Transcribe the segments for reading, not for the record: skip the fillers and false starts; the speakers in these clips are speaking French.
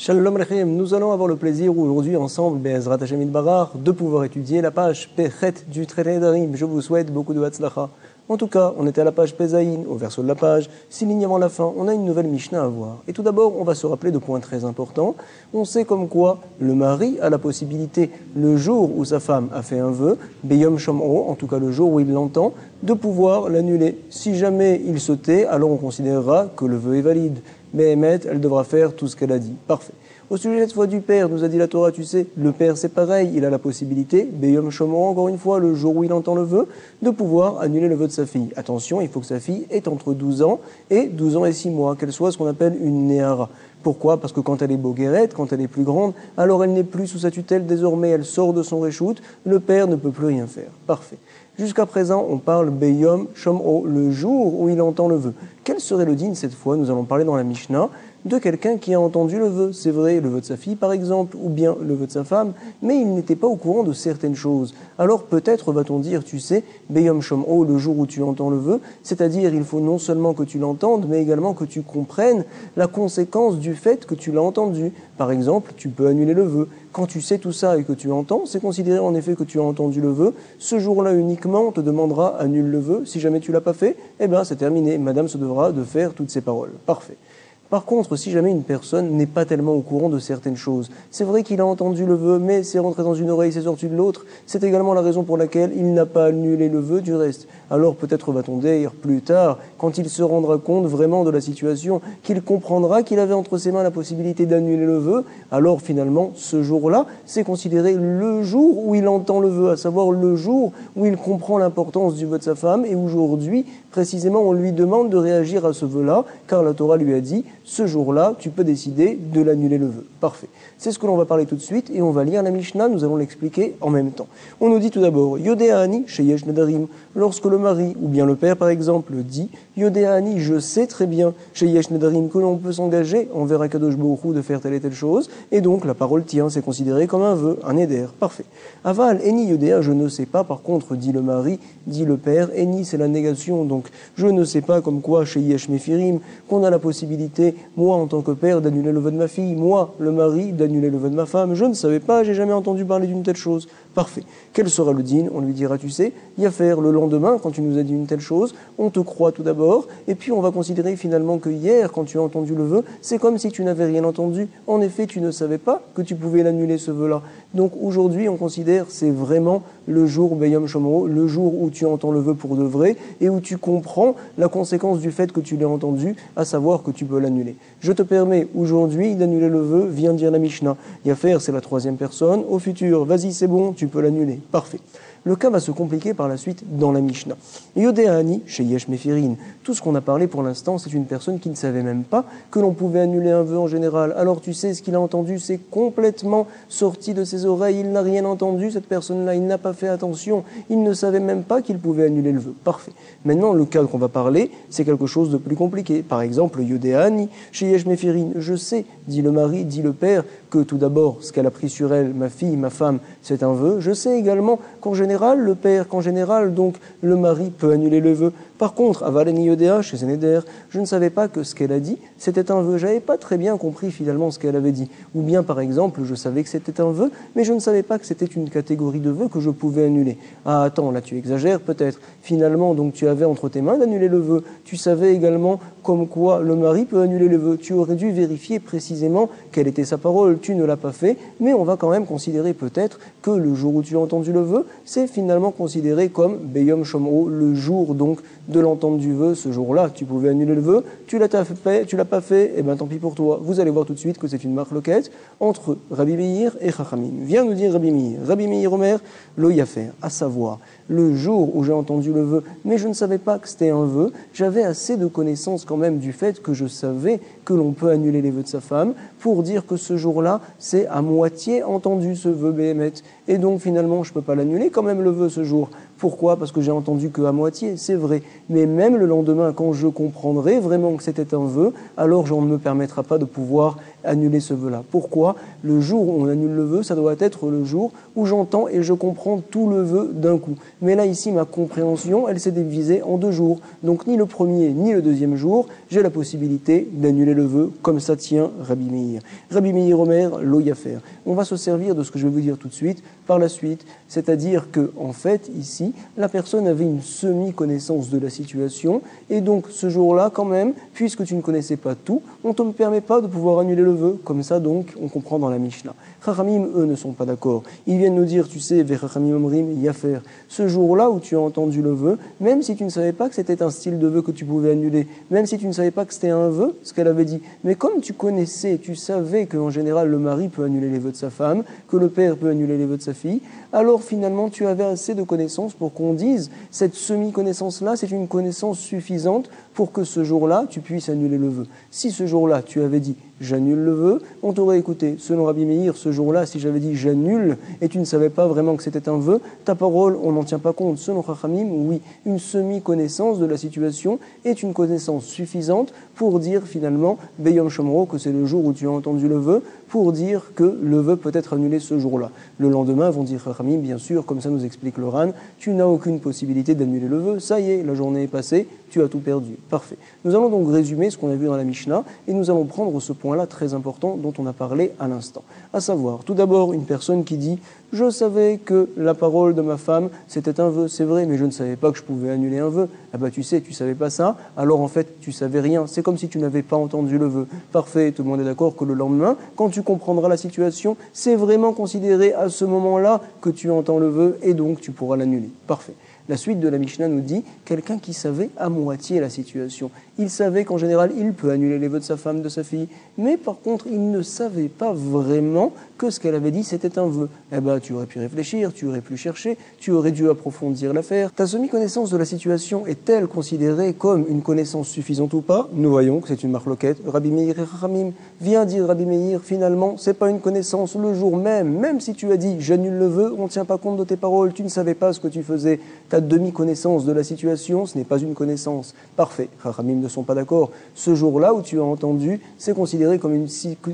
Shalom Lechem, nous allons avoir le plaisir aujourd'hui ensemble, Be'ezrat Hashem Yitbarach, de pouvoir étudier la page Pechet du traité d'Arim. Je vous souhaite beaucoup de Hatzlacha. En tout cas, on était à la page Pezaïn, au verso de la page. 6 lignes avant la fin, on a une nouvelle Mishnah à voir. Et tout d'abord, on va se rappeler de points très importants. On sait comme quoi le mari a la possibilité, le jour où sa femme a fait un vœu, Beyom Shomro, en tout cas le jour où il l'entend, de pouvoir l'annuler. Si jamais il se tait, alors on considérera que le vœu est valide. Mais elle devra faire tout ce qu'elle a dit. Parfait. Au sujet cette fois du père, nous a dit la Torah, tu sais, le père c'est pareil, il a la possibilité, Beyom Shomro, encore une fois, le jour où il entend le vœu, de pouvoir annuler le vœu de sa fille. Attention, il faut que sa fille ait entre 12 ans et 12 ans et 6 mois, qu'elle soit ce qu'on appelle une Néhara. Pourquoi ? Parce que quand elle est boguérette, quand elle est plus grande, alors elle n'est plus sous sa tutelle, désormais elle sort de son réchoute, le père ne peut plus rien faire. Parfait. Jusqu'à présent, on parle Beyom Shomro, le jour où il entend le vœu. Quel serait le din cette fois ? Nous allons parler dans la Mishnah de quelqu'un qui a entendu le vœu. C'est vrai, le vœu de sa fille par exemple, ou bien le vœu de sa femme, mais il n'était pas au courant de certaines choses. Alors peut-être va-t-on dire, tu sais, Beyom Shomro, le jour où tu entends le vœu, c'est-à-dire il faut non seulement que tu l'entendes, mais également que tu comprennes la conséquence du fait que tu l'as entendu. Par exemple, tu peux annuler le vœu. Quand tu sais tout ça et que tu entends, c'est considéré en effet que tu as entendu le vœu. Ce jour-là uniquement, on te demandera annule le vœu. Si jamais tu l'as pas fait, eh bien c'est terminé. Madame se devra de faire toutes ces paroles. Parfait. Par contre, si jamais une personne n'est pas tellement au courant de certaines choses, c'est vrai qu'il a entendu le vœu, mais c'est rentré dans une oreille, c'est sorti de l'autre, c'est également la raison pour laquelle il n'a pas annulé le vœu du reste. Alors peut-être va-t-on dire plus tard, quand il se rendra compte vraiment de la situation, qu'il comprendra qu'il avait entre ses mains la possibilité d'annuler le vœu, alors finalement, ce jour-là, c'est considéré le jour où il entend le vœu, à savoir le jour où il comprend l'importance du vœu de sa femme, et aujourd'hui, précisément, on lui demande de réagir à ce vœu-là, car la Torah lui a dit, ce jour-là, tu peux décider de l'annuler le vœu. Parfait. C'est ce que l'on va parler tout de suite et on va lire la Mishnah, nous allons l'expliquer en même temps. On nous dit tout d'abord, Yodéani, Sheyesh Nedarim, lorsque le mari ou bien le père par exemple dit, Yodéani, je sais très bien, Sheyesh Nedarim, que l'on peut s'engager envers Akadosh Baruch Hu de faire telle et telle chose, et donc la parole tient, c'est considéré comme un vœu, un éder. Parfait. Aval, Eni Yodéa, je ne sais pas, par contre, dit le mari, dit le père, Eni c'est la négation, donc je ne sais pas comme quoi, Sheyesh Mefirim, qu'on a la possibilité, moi en tant que père, d'annuler le vœu de ma fille, moi, le mari, d'annuler le vœu de ma femme, je ne savais pas, j'ai jamais entendu parler d'une telle chose. Parfait. Quel sera le din ? On lui dira, tu sais, y a faire le lendemain, quand tu nous as dit une telle chose, on te croit tout d'abord, et puis on va considérer finalement que hier, quand tu as entendu le vœu, c'est comme si tu n'avais rien entendu. En effet, tu ne savais pas que tu pouvais l'annuler ce vœu-là. Donc aujourd'hui, on considère c'est vraiment le jour Beyom Shomro, le jour où tu entends le vœu pour de vrai, et où tu comprends la conséquence du fait que tu l'as entendu, à savoir que tu peux l'annuler. Je te permets aujourd'hui d'annuler le vœu, vient dire la Mishnah. Yafer, c'est la troisième personne. Au futur, vas-y, c'est bon, tu peux l'annuler. Parfait. Le cas va se compliquer par la suite dans la Mishnah. Yodéani, chez Yesh Mefirin. Tout ce qu'on a parlé pour l'instant, c'est une personne qui ne savait même pas que l'on pouvait annuler un vœu en général. Alors tu sais, ce qu'il a entendu, c'est complètement sorti de ses oreilles. Il n'a rien entendu, cette personne-là, il n'a pas fait attention. Il ne savait même pas qu'il pouvait annuler le vœu. Parfait. Maintenant, le cas qu'on va parler, c'est quelque chose de plus compliqué. Par exemple, Yodéani, chez Yesh Mefirin. Je sais, dit le mari, dit le père, que tout d'abord, ce qu'elle a pris sur elle, ma fille, ma femme, c'est un vœu. Je sais également qu'en général, le père, qu'en général, donc, le mari peut annuler le vœu. Par contre, Avaleni Yodéa, chez Zénéder, je ne savais pas que ce qu'elle a dit, c'était un vœu. J'avais pas très bien compris finalement ce qu'elle avait dit. Ou bien, par exemple, je savais que c'était un vœu, mais je ne savais pas que c'était une catégorie de vœux que je pouvais annuler. Ah, attends, là tu exagères peut-être. Finalement, donc, tu avais entre tes mains d'annuler le vœu. Tu savais également comme quoi le mari peut annuler le vœu. Tu aurais dû vérifier précisément quelle était sa parole. Tu ne l'as pas fait, mais on va quand même considérer peut-être que le jour où tu as entendu le vœu, c'est finalement considéré comme Beyom Shomro, le jour donc de l'entente du vœu. Ce jour-là, tu pouvais annuler le vœu, tu l'as pas fait, et bien tant pis pour toi. Vous allez voir tout de suite que c'est une marloquette entre Rabbi Meir et Chachamim. Viens nous dire Rabbi Meir. Rabbi Meir Omer, lo yafer, à savoir, le jour où j'ai entendu le vœu, mais je ne savais pas que c'était un vœu, j'avais assez de connaissances quand même du fait que je savais que l'on peut annuler les vœux de sa femme pour dire que ce jour-là, c'est à moitié entendu ce vœu Béhémet. Et donc finalement, je ne peux pas l'annuler quand même le vœu ce jour. Pourquoi? Parce que j'ai entendu qu'à moitié, c'est vrai. Mais même le lendemain, quand je comprendrai vraiment que c'était un vœu, alors on ne me permettra pas de pouvoir annuler ce vœu-là. Pourquoi? Le jour où on annule le vœu, ça doit être le jour où j'entends et je comprends tout le vœu d'un coup. Mais là, ici, ma compréhension, elle s'est divisée en 2 jours. Donc, ni le premier, ni le deuxième jour, j'ai la possibilité d'annuler le vœu, comme ça tient Rabbi Meir. Rabbi Meir Omer, lo yafer. On va se servir de ce que je vais vous dire tout de suite, par la suite, c'est-à-dire que, en fait, ici, la personne avait une semi-connaissance de la situation, et donc, ce jour-là, quand même, puisque tu ne connaissais pas tout, on ne te permet pas de pouvoir annuler le vœu. Comme ça, donc, on comprend dans la Mishnah. Chachamim, eux, ne sont pas d'accord. Ils viennent nous dire, tu sais, Vechachamim Omrim, Yafer, ce jour-là où tu as entendu le vœu, même si tu ne savais pas que c'était un style de vœu que tu pouvais annuler, même si tu ne savais pas que c'était un vœu, ce qu'elle avait dit, mais comme tu connaissais, tu savais qu'en général, le mari peut annuler les vœux de sa femme, que le père peut annuler les vœux de sa fille, alors finalement, tu avais assez de connaissances pour qu'on dise, cette semi-connaissance-là, c'est une connaissance suffisante pour que ce jour-là, tu puisses annuler le vœu. Si ce jour-là, tu avais dit, j'annule le vœu, on t'aurait écouté. Selon Rabbi Meir, ce jour-là, si j'avais dit j'annule et tu ne savais pas vraiment que c'était un vœu, ta parole, on n'en tient pas compte. Selon Chachamim, oui, une semi-connaissance de la situation est une connaissance suffisante pour dire finalement, Beyom Shomro, que c'est le jour où tu as entendu le vœu, pour dire que le vœu peut être annulé ce jour-là. Le lendemain, vont dire Chachamim, bien sûr, comme ça nous explique le Ran, tu n'as aucune possibilité d'annuler le vœu, ça y est, la journée est passée, tu as tout perdu. Parfait. Nous allons donc résumer ce qu'on a vu dans la Mishnah et nous allons prendre ce point-là très important dont on a parlé à l'instant. À savoir, tout d'abord, une personne qui dit « Je savais que la parole de ma femme, c'était un vœu, c'est vrai, mais je ne savais pas que je pouvais annuler un vœu. » Ah bah tu sais, tu savais pas ça, alors en fait, tu savais rien. C'est comme si tu n'avais pas entendu le vœu. Parfait, tout le monde est d'accord que le lendemain, quand tu comprendras la situation, c'est vraiment considéré à ce moment-là que tu entends le vœu et donc tu pourras l'annuler. Parfait. La suite de la Mishnah nous dit quelqu'un qui savait à moitié la situation. Il savait qu'en général, il peut annuler les vœux de sa femme, de sa fille, mais par contre, il ne savait pas vraiment que ce qu'elle avait dit, c'était un vœu. Eh bien, tu aurais pu réfléchir, tu aurais pu chercher, tu aurais dû approfondir l'affaire. Ta semi-connaissance de la situation est-elle considérée comme une connaissance suffisante ou pas? Nous voyons que c'est une marloquette. Rabbi Meir et Chachamim vient dire Rabbi Meir, finalement, c'est pas une connaissance le jour même si tu as dit j'annule le vœu, on ne tient pas compte de tes paroles, tu ne savais pas ce que tu faisais. Ta demi-connaissance de la situation, ce n'est pas une connaissance. Parfait. Chachamim ne sont pas d'accord. Ce jour-là où tu as entendu, c'est considéré comme une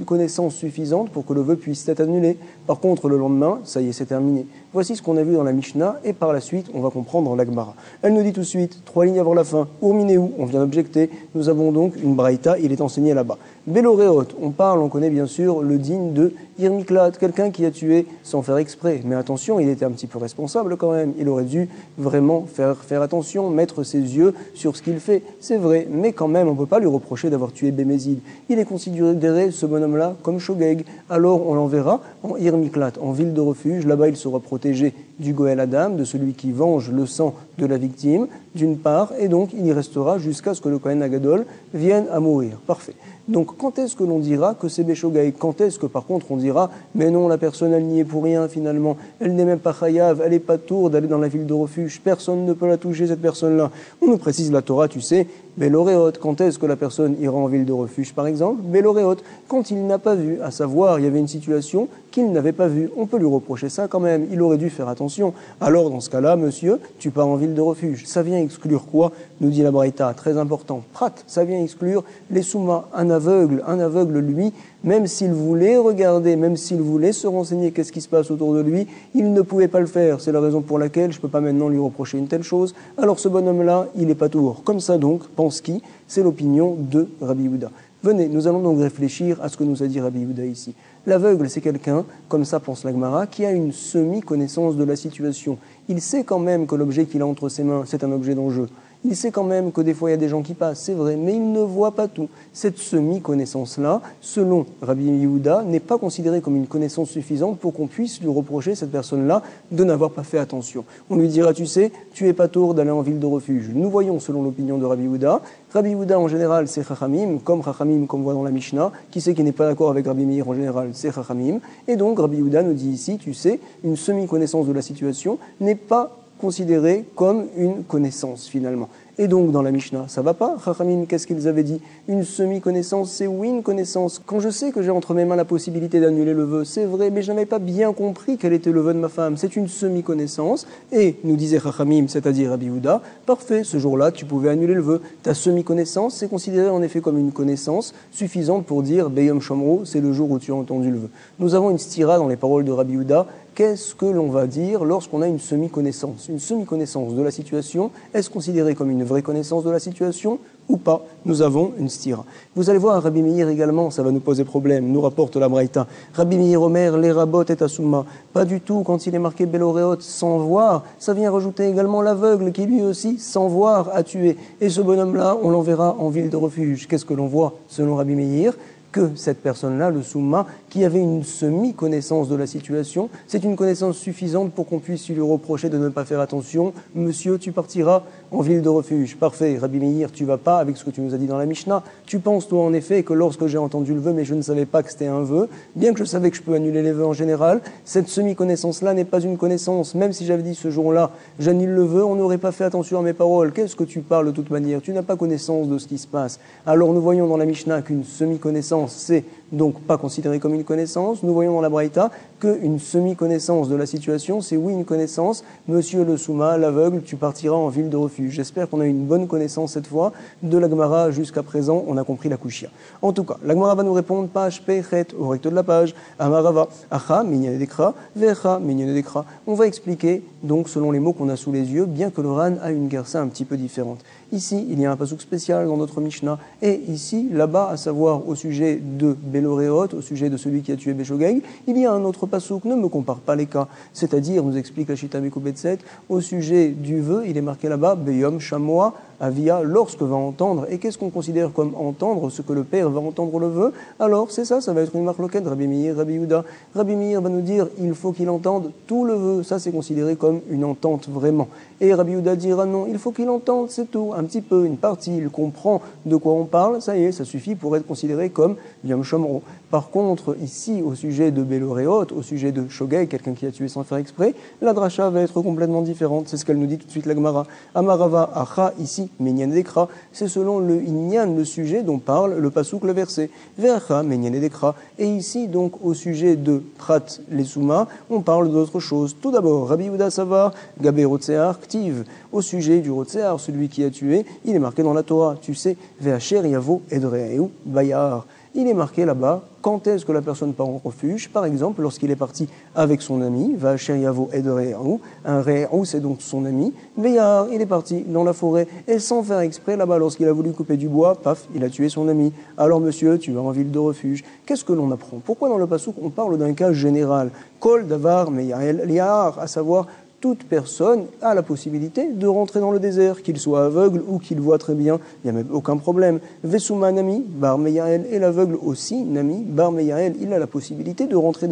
connaissance suffisante pour que le vœu puisse être annulé. Par contre, le lendemain, ça y est, c'est terminé. Voici ce qu'on a vu dans la Mishnah et par la suite, on va comprendre dans la Gemara. Elle nous dit tout de suite, 3 lignes avant la fin, Urminéou, on vient d'objecter, nous avons donc une braïta, il est enseigné là-bas. Beloréot, on connaît bien sûr le digne de Irmiklat, quelqu'un qui a tué sans faire exprès. Mais attention, il était un petit peu responsable quand même, il aurait dû vraiment faire attention, mettre ses yeux sur ce qu'il fait. C'est vrai, mais quand même, on ne peut pas lui reprocher d'avoir tué Bémézid. Il est considéré, ce bonhomme-là, comme Shogeg. Alors on l'enverra en Irmiklat, en ville de refuge. Là-bas, il sera protégé du Goël Adam, de celui qui venge le sang de la victime, d'une part, et donc il y restera jusqu'à ce que le Kohen Agadol vienne à mourir. Parfait. Donc, quand est-ce que l'on dira que c'est Béchogaï? Quand est-ce que, par contre, on dira « Mais non, la personne, elle n'y est pour rien, finalement. Elle n'est même pas chayav, elle n'est pas tour d'aller dans la ville de refuge. Personne ne peut la toucher, cette personne-là. » On nous précise la Torah, tu sais, Béloréot. Quand est-ce que la personne ira en ville de refuge, par exemple? Béloréot. Quand il n'a pas vu, à savoir, il y avait une situation qu'il n'avait pas vue. On peut lui reprocher ça quand même. Il aurait dû faire attention. Alors, dans ce cas-là, monsieur, tu pars en ville de refuge. Ça vient exclure quoi? Nous dit la Braïta, très important. Prat, ça vient exclure les soumas. Un aveugle, lui, même s'il voulait regarder, même s'il voulait se renseigner qu'est-ce qui se passe autour de lui, il ne pouvait pas le faire. C'est la raison pour laquelle je ne peux pas maintenant lui reprocher une telle chose. Alors ce bonhomme-là, il n'est pas tour. Comme ça donc, pense qui? C'est l'opinion de Rabbi Yehuda. Venez, nous allons donc réfléchir à ce que nous a dit Rabbi Yehuda ici. L'aveugle, c'est quelqu'un, comme ça pense la Gemara, qui a une semi-connaissance de la situation. Il sait quand même que l'objet qu'il a entre ses mains, c'est un objet d'enjeu. Il sait quand même que des fois il y a des gens qui passent, c'est vrai, mais il ne voit pas tout. Cette semi-connaissance-là, selon Rabbi Yehuda, n'est pas considérée comme une connaissance suffisante pour qu'on puisse lui reprocher, cette personne-là, de n'avoir pas fait attention. On lui dira, tu sais, tu es pas tour d'aller en ville de refuge. Nous voyons, selon l'opinion de Rabbi Yehuda, Rabbi Yehuda en général c'est Chachamim, comme on voit dans la Mishnah, qui sait qu'il n'est pas d'accord avec Rabbi Meir en général, c'est Chachamim, et donc Rabbi Yehuda nous dit ici, tu sais, une semi-connaissance de la situation n'est pas considéré comme une connaissance finalement. Et donc dans la Mishnah, ça va pas. Chachamim, qu'est-ce qu'ils avaient dit? Une semi-connaissance, c'est oui une connaissance. Quand je sais que j'ai entre mes mains la possibilité d'annuler le vœu, c'est vrai, mais je n'avais pas bien compris quel était le vœu de ma femme. C'est une semi-connaissance. Et nous disait Chachamim, c'est-à-dire Rabbi Yehuda, parfait, ce jour-là, tu pouvais annuler le vœu. Ta semi-connaissance, c'est considéré en effet comme une connaissance suffisante pour dire Beyom Shomro, c'est le jour où tu as entendu le vœu. Nous avons une stira dans les paroles de Rabbi Yehuda. Qu'est-ce que l'on va dire lorsqu'on a une semi-connaissance? Une semi-connaissance de la situation, est-ce considéré comme une vraie connaissance de la situation ou pas? Nous avons une stira. Vous allez voir, Rabbi Meir également, ça va nous poser problème, nous rapporte la Braïta. Rabbi Meir Omer, les rabot et asumma. Pas du tout, quand il est marqué Beloréot, sans voir, ça vient rajouter également l'aveugle qui lui aussi, sans voir, a tué. Et ce bonhomme-là, on l'enverra en ville de refuge. Qu'est-ce que l'on voit selon Rabbi Meir? Que cette personne-là, le Soumma, qui avait une semi-connaissance de la situation, c'est une connaissance suffisante pour qu'on puisse lui reprocher de ne pas faire attention. Monsieur, tu partiras en ville de refuge. Parfait, Rabbi Meir, tu vas pas avec ce que tu nous as dit dans la Mishnah. Tu penses, toi, en effet, que lorsque j'ai entendu le vœu, mais je ne savais pas que c'était un vœu, bien que je savais que je peux annuler les vœux en général, cette semi-connaissance-là n'est pas une connaissance. Même si j'avais dit ce jour-là, j'annule le vœu, on n'aurait pas fait attention à mes paroles. Qu'est-ce que tu parles de toute manière? Tu n'as pas connaissance de ce qui se passe. Alors nous voyons dans la Mishnah qu'une semi-connaissance, c'est donc pas considéré comme une connaissance. Nous voyons dans la Braïta qu'une semi-connaissance de la situation, c'est oui une connaissance. Monsieur le Souma, l'aveugle, tu partiras en ville de refuge. J'espère qu'on a une bonne connaissance cette fois de la Gemara. Jusqu'à présent, on a compris la Kushia. En tout cas, la Gemara va nous répondre page Pechet, au recto de la page, Amarava, Acha, Minyan Dekra, Vecha, Minyan Dekra. On va expliquer, donc, selon les mots qu'on a sous les yeux, bien que le Ran a une gersa un petit peu différente. Ici, il y a un pasuk spécial dans notre Mishnah, et ici, là-bas, à savoir au sujet de Beloréot, au sujet de celui qui a tué Béchogeg, il y a un autre pasuk, ne me compare pas les cas, c'est-à-dire, nous explique la Shita Mekubetset, au sujet du vœu, il est marqué là-bas, Beyom Shamoa, Avia, lorsque va entendre, et qu'est-ce qu'on considère comme entendre, ce que le père va entendre le vœu, alors c'est ça, ça va être une marloquette, Rabbi Meir, Rabbi Yehuda. Rabbi Meir va nous dire, il faut qu'il entende tout le vœu, ça c'est considéré comme une entente vraiment. Et Rabbi Yehuda dira non, il faut qu'il entende, c'est tout, un petit peu, une partie, il comprend de quoi on parle, ça y est, ça suffit pour être considéré comme Yom Shomro. Par contre, ici, au sujet de Beloréot, au sujet de Shogeg, quelqu'un qui a tué sans faire exprès, la dracha va être complètement différente, c'est ce qu'elle nous dit tout de suite la Gemara. Amarava, Acha, ici, Minyan Dekra, c'est selon le Inyan, le sujet dont parle le pasuk, le verset. Ve'acha, Minyan Dekra. Et ici, donc, au sujet de Prat, les Souma, on parle d'autre chose. Tout d'abord, Rabbi Yehuda Savar, Gabé Rotsear, Ktiv. Au sujet du Rotsear, celui qui a tué, il est marqué dans la Torah, tu sais, Ve'acher Yavo Edreeu Bayar. Il est marqué là-bas, quand est-ce que la personne part en refuge? Par exemple, lorsqu'il est parti avec son ami, va Yavo Edreeu, un Re'u, c'est donc son ami, Bayar, il est parti dans la forêt, et sans faire exprès, là-bas, lorsqu'il a voulu couper du bois, paf, il a tué son ami. Alors monsieur, tu vas en ville de refuge. Qu'est-ce que l'on apprend? Pourquoi dans le pasuk on parle d'un cas général? Kol Davar Meyael Liar, à savoir, toute personne a la possibilité de rentrer dans le désert, qu'il soit aveugle ou qu'il voit très bien, il n'y a même aucun problème. Vesuma Nami, Bar Meyael, et l'aveugle aussi, Nami, Bar Meyael, il a la possibilité de rentrer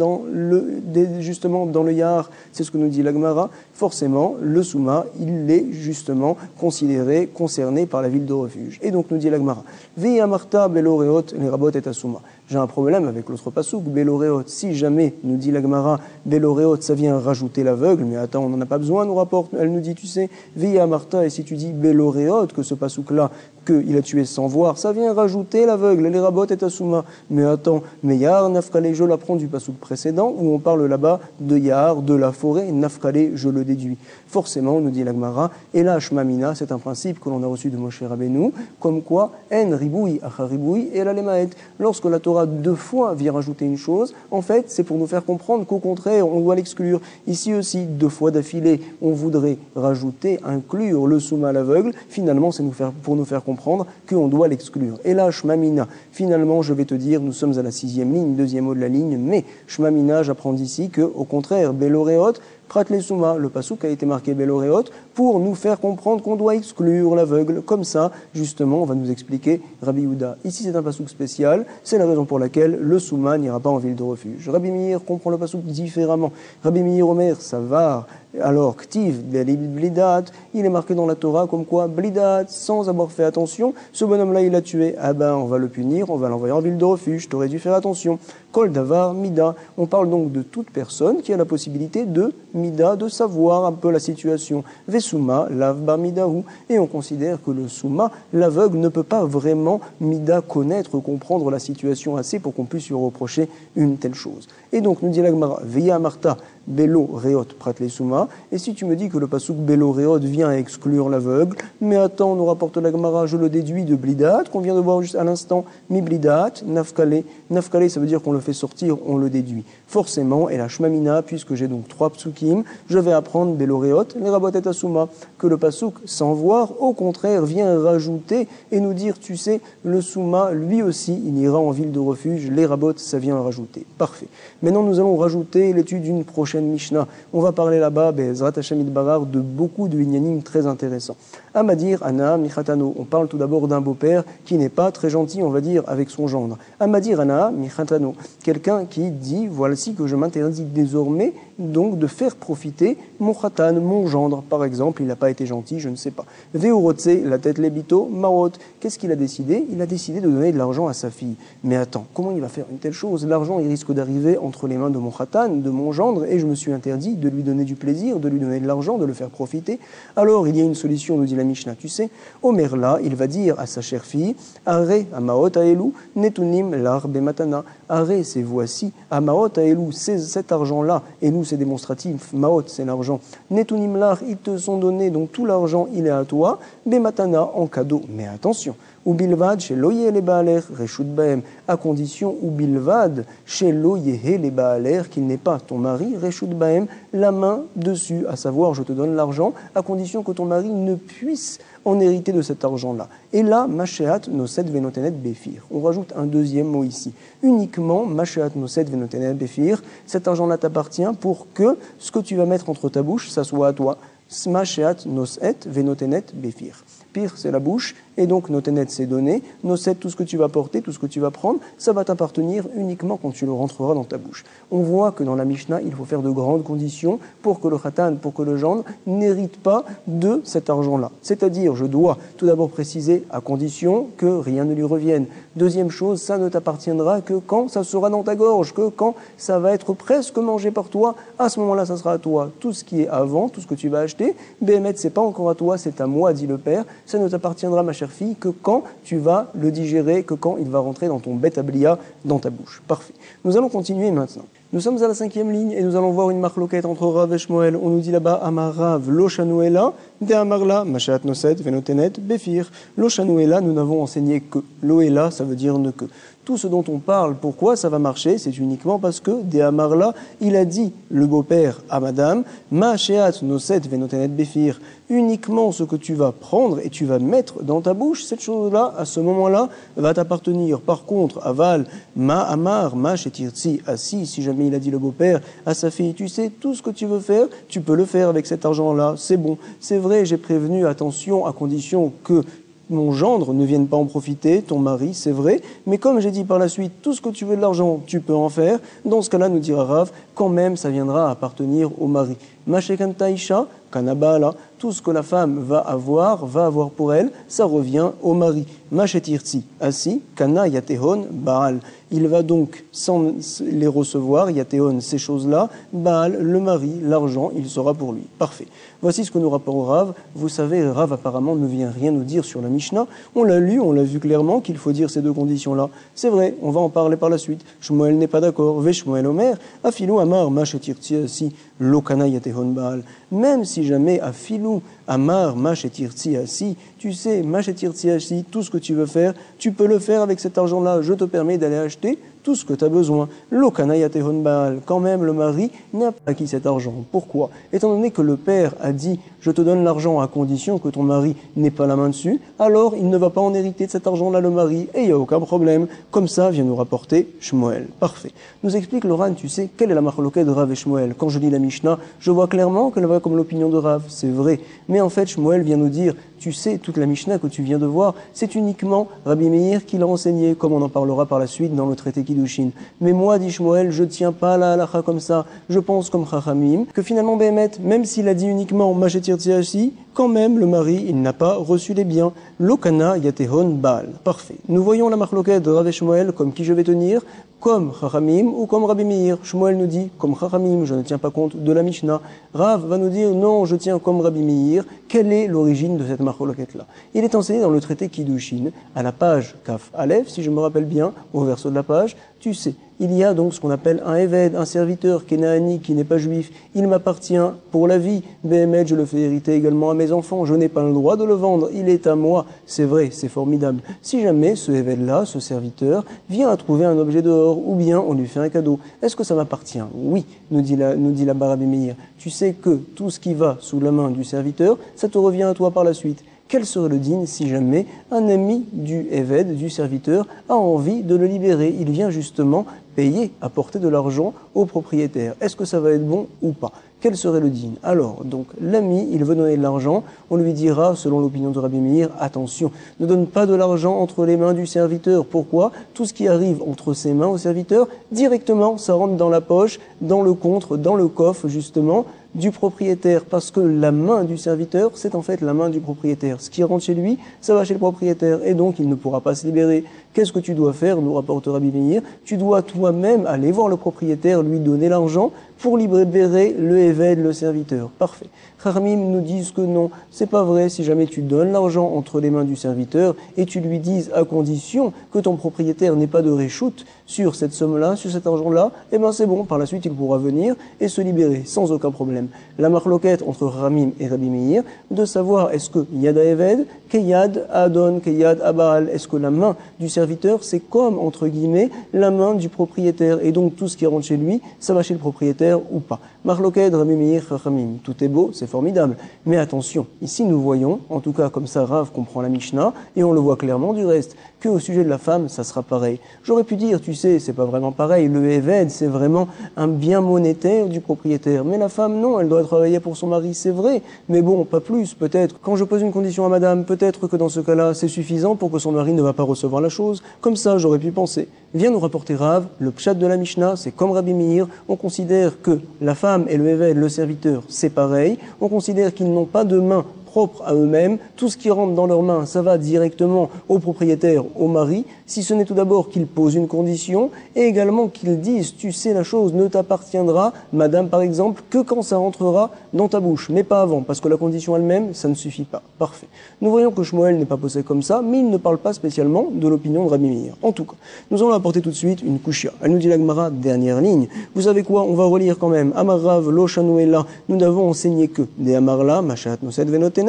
justement dans le Yar, c'est ce que nous dit la Gemara. Forcément, le Souma, il est justement concerné par la ville de refuge. Et donc nous dit la Gemara, Veya Marta Beloréot, les rabot et Asuma. J'ai un problème avec l'autre pasuk, Beloréot. Si jamais, nous dit la Gemara, Beloréot, ça vient rajouter l'aveugle, mais attends, on n'en a pas besoin, nous rapporte. Elle nous dit, tu sais, Veya Marta, et si tu dis Beloréot, que ce pasuk-là, qu'il a tué sans voir, ça vient rajouter l'aveugle, les rabot et Asuma. Mais attends, Yar, Nafkale, je l'apprends du pasuk précédent, où on parle là-bas de Yar, de la forêt, Nafkale, je le déduis. Forcément, nous dit la Gemara, et là, Shmamina, c'est un principe que l'on a reçu de Moshe Rabbeinu, comme quoi, En riboui, acha riboui, et la lemaet. Lorsque la Torah deux fois vient rajouter une chose, en fait, c'est pour nous faire comprendre qu'au contraire, on doit l'exclure. Ici aussi, deux fois d'affilée, on voudrait rajouter, inclure le souma à l'aveugle. Finalement, c'est pour nous faire comprendre qu'on doit l'exclure. Et là, Shmamina, finalement, je vais te dire, nous sommes à la 6e ligne, 2e mot de la ligne, mais Shmamina, j'apprends d'ici que, au contraire, Beloréot, Prat les Souma, le pasuk a été marqué Beloréot, pour nous faire comprendre qu'on doit exclure l'aveugle. Comme ça, justement, on va nous expliquer Rabbi Yehuda. Ici, c'est un pasuk spécial, c'est la raison pour laquelle le Souma n'ira pas en ville de refuge. Rabbi Meir comprend le pasuk différemment. Rabbi Meir Omer, Savar, alors, Ktiv, Blidat, il est marqué dans la Torah comme quoi, Blidat, sans avoir fait attention, ce bonhomme-là, il l'a tué. Ah ben, on va le punir, on va l'envoyer en ville de refuge, t'aurais dû faire attention. Kol Davar, Mida, on parle donc de toute personne qui a la possibilité de mida, de savoir un peu la situation. Vesuma, lav bar midahu. Et on considère que le souma, l'aveugle, ne peut pas vraiment mida connaître, comprendre la situation assez pour qu'on puisse lui reprocher une telle chose. Et donc, nous dit la Gemara, veya marta, Belo Reot Pratle Souma. Et si tu me dis que le pasuk Belo Reot vient à exclure l'aveugle, mais attends, nous rapporte la Gemara, je le déduis de Blidat, qu'on vient de voir juste à l'instant, Mi Blidat, Nafkale. Nafkale, ça veut dire qu'on le fait sortir, on le déduit. Forcément, et la Shmamina, puisque j'ai donc 3 psukim, je vais apprendre Belo Reot, les Rabotet Asuma, que le pasuk, sans voir, au contraire, vient rajouter et nous dire, tu sais, le Souma, lui aussi, il ira en ville de refuge, les Rabot, ça vient rajouter. Parfait. Maintenant, nous allons rajouter l'étude d'une prochaine Mishnah. On va parler là-bas, Be'ezrat Hashem Yitbarach, de beaucoup de inyanim très intéressants. Amadir, Ana, Michatano. On parle tout d'abord d'un beau-père qui n'est pas très gentil, on va dire, avec son gendre. Amadir, Ana, Michatano. Quelqu'un qui dit, voici que je m'interdis désormais donc de faire profiter mon khatan, mon gendre. Par exemple, il n'a pas été gentil, je ne sais pas. Veurotse, la tête lebito, marot. Qu'est-ce qu'il a décidé? Il a décidé de donner de l'argent à sa fille. Mais attends, comment il va faire une telle chose? L'argent, il risque d'arriver entre les mains de mon khatan, de mon gendre, et je me suis interdit de lui donner du plaisir, de lui donner de l'argent, de le faire profiter. Alors, il y a une solution, nous dit la Mishnah. Tu sais, Omer là, il va dire à sa chère fille, Are, amaot aelu, netunim lar bematana. Are, c'est voici, amaot aelu, c'est cet argent-là, et nous, c'est démonstratif, maot, c'est l'argent. Netunim lar, ils te sont donnés, donc tout l'argent, il est à toi, bematana, en cadeau. Mais attention, ou bilvad chez loye le baaler reshut baem, à condition ou bilvad chez loye le baaler, qu'il n'est pas ton mari reshut baem, la main dessus, à savoir je te donne l'argent, à condition que ton mari ne puisse en hériter de cet argent-là. Et là, masheat noset venotenet befir. On rajoute un deuxième mot ici. Uniquement masheat noset venotenet befir. Cet argent-là t'appartient pour que ce que tu vas mettre entre ta bouche, ça soit à toi. Masheat noset venotenet befir. Pire, c'est la bouche, et donc notenet, c'est donné. Noset, tout ce que tu vas porter, tout ce que tu vas prendre, ça va t'appartenir uniquement quand tu le rentreras dans ta bouche. On voit que dans la Mishnah, il faut faire de grandes conditions pour que le khatan, pour que le gendre n'hérite pas de cet argent-là. C'est-à-dire, je dois tout d'abord préciser, à condition que rien ne lui revienne. Deuxième chose, ça ne t'appartiendra que quand ça sera dans ta gorge, que quand ça va être presque mangé par toi, à ce moment-là, ça sera à toi. Tout ce qui est avant, tout ce que tu vas acheter, Béhémet, c'est pas encore à toi, c'est à moi, dit le père. Ça ne t'appartiendra, ma chère fille, que quand tu vas le digérer, que quand il va rentrer dans ton bet ablia, dans ta bouche. Parfait. Nous allons continuer maintenant. Nous sommes à la 5e ligne et nous allons voir une marloquette entre Rav et Shmuel. On nous dit là-bas, Amarav, lo shanuela, de amarla, machat noset, venotenet, befir. Lo shanuela, nous n'avons enseigné que. Loela, ça veut dire ne que. Tout ce dont on parle, pourquoi ça va marcher, c'est uniquement parce que, de amarla, il a dit, le beau-père à madame, machat noset, venotenet, befir. Uniquement ce que tu vas prendre et tu vas mettre dans ta bouche, cette chose-là, à ce moment-là, va t'appartenir. Par contre, aval, ma amar, ma chetirtsi, assis, si jamais il a dit le beau-père à sa fille, tu sais, tout ce que tu veux faire, tu peux le faire avec cet argent-là, c'est bon. C'est vrai, j'ai prévenu, attention, à condition que mon gendre ne vienne pas en profiter, ton mari, c'est vrai, mais comme j'ai dit par la suite, tout ce que tu veux de l'argent, tu peux en faire. Dans ce cas-là, nous dira Rav, quand même, ça viendra appartenir au mari. Mashekantaisha, kanabala, tout ce que la femme va avoir pour elle, ça revient au mari. Mashetirtsi, assi, kana yatehon, baal. Il va donc, sans les recevoir, yatehon, ces choses-là, baal, le mari, l'argent, il sera pour lui. Parfait. Voici ce que nous rapporte Rav. Vous savez, Rav apparemment ne vient rien nous dire sur la Mishnah. On l'a lu, on l'a vu clairement qu'il faut dire ces deux conditions-là. C'est vrai, on va en parler par la suite. Shmuel n'est pas d'accord. Ve Shmuel Omer, afilou amar, mashetirtsi, assi, lokana yatehon, baal. Même si jamais afilou amar, mashetirtsi, assi, tu sais, mashetirtsi, assi, tout ce que tu veux faire, tu peux le faire avec cet argent-là. Je te permets d'aller acheter tout ce que tu as besoin. Lokanayatehon Baal, quand même le mari n'a pas acquis cet argent. Pourquoi? Étant donné que le père a dit je te donne l'argent à condition que ton mari n'ait pas la main dessus, alors il ne va pas en hériter de cet argent-là le mari, et il n'y a aucun problème. Comme ça vient nous rapporter Shmuel. Parfait. Nous explique le Ran, tu sais, quelle est la marloquette de Rav et Shmuel? Quand je lis la Mishnah, je vois clairement qu'elle va comme l'opinion de Rav, c'est vrai. Mais en fait, Shmuel vient nous dire tu sais, toute la Mishnah que tu viens de voir, c'est uniquement Rabbi Meir qui l'a enseigné, comme on en parlera par la suite dans le traité Kiddushin. Mais moi, dit Shmuel, je tiens pas la halacha comme ça, je pense comme Chachamim, que finalement Béhémet, même s'il a dit uniquement Machetir Tsiasi, quand même le mari, il n'a pas reçu les biens. Lokana Yatehon Baal. Parfait. Nous voyons la marloquette de Rav et Shmuel comme qui je vais tenir, comme Chachamim ou comme Rabbi Meir. Shmuel nous dit comme Chachamim, je ne tiens pas compte de la Mishnah. Rav va nous dire non, je tiens comme Rabbi Meir. Quelle est l'origine de cette marloquette-là? Il est enseigné dans le traité Kiddushin, à la page Kaf Aleph, si je me rappelle bien, au verso de la page. Tu sais, il y a donc ce qu'on appelle un Eved, un serviteur kénaani qui n'est pas juif. Il m'appartient pour la vie. Béhémet, je le fais hériter également à mes enfants. Je n'ai pas le droit de le vendre. Il est à moi. C'est vrai, c'est formidable. Si jamais ce Eved-là, ce serviteur, vient à trouver un objet dehors, ou bien on lui fait un cadeau, est-ce que ça m'appartient? Oui, nous dit la Rabbi Meir. Tu sais que tout ce qui va sous la main du serviteur, ça te revient à toi par la suite. Quel serait le digne si jamais un ami du Eved, du serviteur, a envie de le libérer? Il vient justement payer, apporter de l'argent au propriétaire. Est-ce que ça va être bon ou pas? Quel serait le digne? Alors, donc, l'ami, il veut donner de l'argent, on lui dira, selon l'opinion de Rabbi Meir, attention, ne donne pas de l'argent entre les mains du serviteur. Pourquoi? Tout ce qui arrive entre ses mains au serviteur, directement, ça rentre dans la poche, dans le contre, dans le coffre, justement, du propriétaire, parce que la main du serviteur, c'est en fait la main du propriétaire. Ce qui rentre chez lui, ça va chez le propriétaire, et donc il ne pourra pas se libérer. Qu'est-ce que tu dois faire, nous rapporte Rabbi Meir? Tu dois toi-même aller voir le propriétaire, lui donner l'argent pour libérer le Eved, le serviteur. Parfait. Chachamim nous disent que non, c'est pas vrai. Si jamais tu donnes l'argent entre les mains du serviteur et tu lui dises à condition que ton propriétaire n'ait pas de réchoute sur cette somme-là, sur cet argent-là, eh ben c'est bon. Par la suite, il pourra venir et se libérer sans aucun problème. La marloquette entre Chachamim et Rabbi Meir, de savoir est-ce que Yad Eved, Keyad Adon, Keyad Abal, est-ce que la main du serviteur, c'est comme, entre guillemets, la main du propriétaire. Et donc, tout ce qui rentre chez lui, ça va chez le propriétaire ou pas. Marloquette, Rabbi Meir, Chachamim. Tout est beau, c'est formidable. Mais attention, ici nous voyons, en tout cas comme ça Rav comprend la Mishnah, et on le voit clairement du reste, qu'au sujet de la femme, ça sera pareil. J'aurais pu dire, tu sais, c'est pas vraiment pareil, le Eved, c'est vraiment un bien monétaire du propriétaire. Mais la femme, non, elle doit travailler pour son mari, c'est vrai. Mais bon, pas plus, peut-être. Quand je pose une condition à madame, peut-être que dans ce cas-là, c'est suffisant pour que son mari ne va pas recevoir la chose. Comme ça, j'aurais pu penser. Vient nous rapporter Rav, le pshat de la Mishnah, c'est comme Rabbi Meir, on considère que la femme et le Eved, le serviteur, c'est pareil. On considère qu'ils n'ont pas de main propre à eux-mêmes, tout ce qui rentre dans leurs mains, ça va directement au propriétaire, au mari, si ce n'est tout d'abord qu'ils posent une condition, et également qu'ils disent, tu sais, la chose ne t'appartiendra, madame par exemple, que quand ça rentrera dans ta bouche, mais pas avant, parce que la condition elle-même, ça ne suffit pas. Parfait. Nous voyons que Shmuel n'est pas posé comme ça, mais il ne parle pas spécialement de l'opinion de Rabbi Meir. En tout cas, nous allons apporter tout de suite une kushia. Elle nous dit la Gemara, dernière ligne. Vous savez quoi? On va relire quand même. Amarav, lo shanuela. Nous n'avons enseigné que des amarla, machat noset venotenet,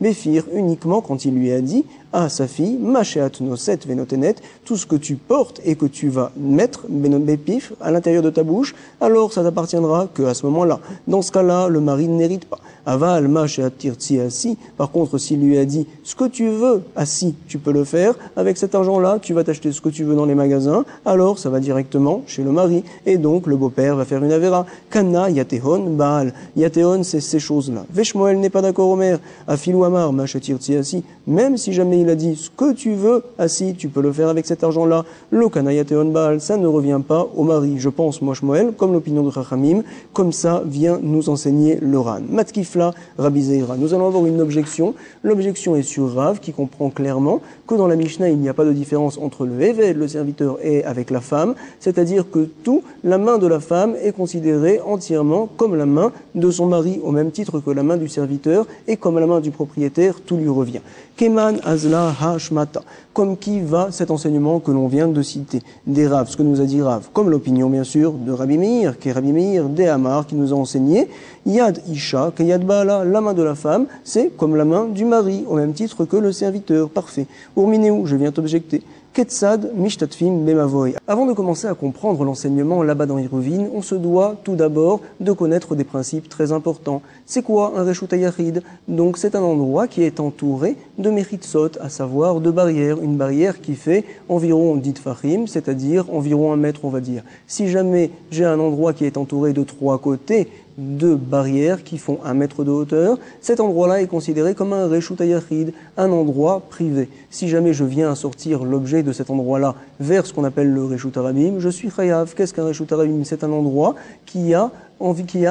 Béfir uniquement quand il lui a dit à sa fille, machéat noset venotenet, tout ce que tu portes et que tu vas mettre, bépif, à l'intérieur de ta bouche, alors ça t'appartiendra qu'à ce moment-là. Dans ce cas-là, le mari n'hérite pas. Aval, machéat tirti assis. Par contre, s'il lui a dit, ce que tu veux assis, tu peux le faire. Avec cet argent-là, tu vas t'acheter ce que tu veux dans les magasins, alors ça va directement chez le mari. Et donc, le beau-père va faire une avéra. Kana, yatehon, baal. Yatehon, c'est ces choses-là. Veshmoel n'est pas d'accord, Omer. Afilou amar, machéat tirti assis. Même si jamais il a dit ce que tu veux assis, tu peux le faire avec cet argent-là. Lo kana yatehon, baal. Ça ne revient pas au mari. Je pense, moi, Shmuel, comme l'opinion de Chachamim, comme ça vient nous enseigner le Ran. Matkifla, Rabbi Zeira. Nous allons avoir une objection. L'objection est sur Rav, qui comprend clairement que dans la Mishnah, il n'y a pas de différence entre le Eved, le serviteur, et avec la femme. C'est-à-dire que tout, la main de la femme est considérée entièrement comme la main de son mari, au même titre que la main du serviteur, et comme la main du propriétaire, tout lui revient. Keman Azla Hashmata. Comme qui va cet enseignement que l'on vient de citer, des Rav, ce que nous a dit Rav, comme l'opinion bien sûr de Rabbi Meir, qui est Rabbi Meir des Hamar, qui nous a enseigné, Yad Isha, que Yad Baala, la main de la femme, c'est comme la main du mari, au même titre que le serviteur. Parfait. Urminéou, je viens t'objecter. Ketsad Mishtatfim Bemavoy. Avant de commencer à comprendre l'enseignement là-bas dans Hiruvin, on se doit tout d'abord de connaître des principes très importants. C'est quoi un Reshut HaYachid? Donc c'est un endroit qui est entouré de Mechitsot, à savoir de barrières, une barrière qui fait environ 10 Tfachim, c'est-à-dire environ 1 mètre on va dire. Si jamais j'ai un endroit qui est entouré de 3 côtés, de barrières qui font 1 mètre de hauteur, cet endroit-là est considéré comme un Reshut HaYachid, un endroit privé. Si jamais je viens à sortir l'objet de cet endroit-là vers ce qu'on appelle le Reshut HaRabim, je suis Chayav. Qu'est-ce qu'un Reshut HaRabim? C'est un endroit qui a